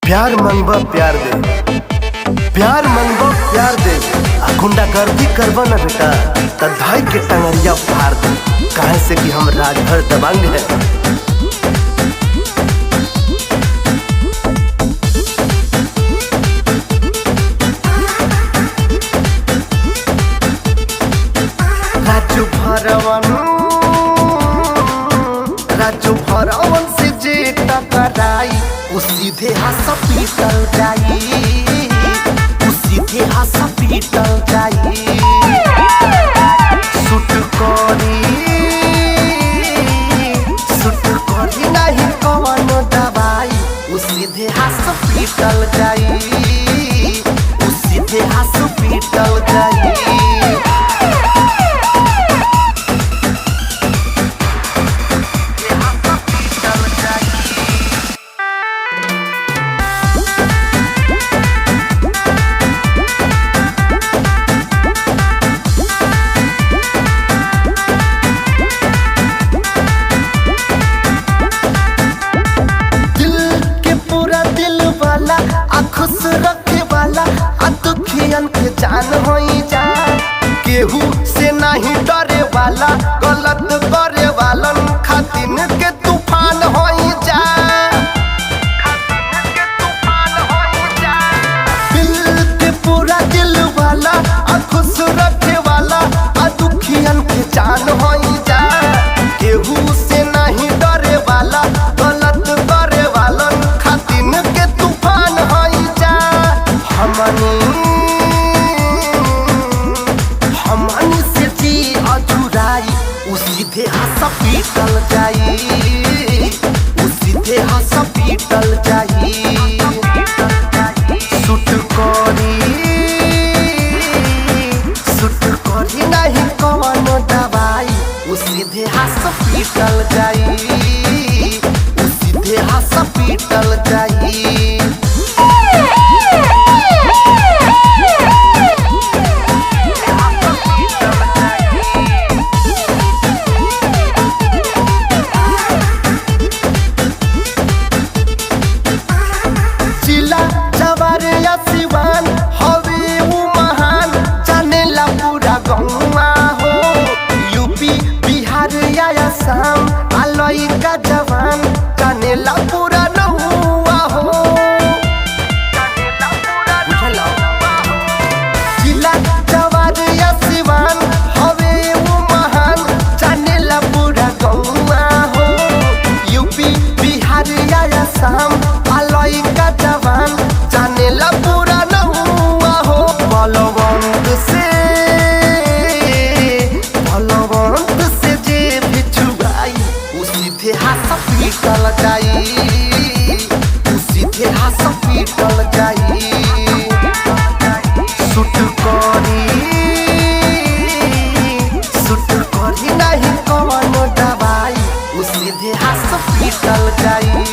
प्यार मंगबा प्यार दे, प्यार मंगबा प्यार दे। गुंडागर्दी करबा न बेटा त धाई के टंगरिया फाड़ दे। काहे से कि हम राजभर दबंग है। राजू भरवन से जे टकराई उ सीधे हाथ पीटल जाई, उ सीधे हाथ पीटल जाई। सुट करी नहीं कौन दवाई उ सीधे हाथ पीटल जाई, उ सीधे हाथ पीटल जाई। खुश रखे वाला दुखियन के जान होई जा। केहू से नहीं डरे वाला गलत करे वालन खातिन के तूफान होई जा। दिल के पूरा दिल वाला खुश रखे वाला दुखियन के जान होई जा। केहू से नहीं डरे वाला गलत करे वालन खातिन के तूफान होई। हमनी से जी अधूराई उ सीधे हाथ पीटल जाई, उ सीधे हाथ पीटल जाई। सुट करी नहीं कौन दवाई उ सीधे हाथ पीटल जाई, उ सीधे हाथ पीटल जाई। आलोई का जवान जानेला पूरा न हुआ हो। जिला जवान या सिवान हवे वो महान जानेला पूरा गौवा हो। यूपी बिहार या असम आलोई का जवान जानेला पूरा न हुआ हो। बलवंत से जे बिछुआई उ सीधे हाथ पीटल जाई, उ सीधे हाथ पीटल जाई। सुट करी नहीं कौन दवाई उ सीधे हाथ पीटल जाई।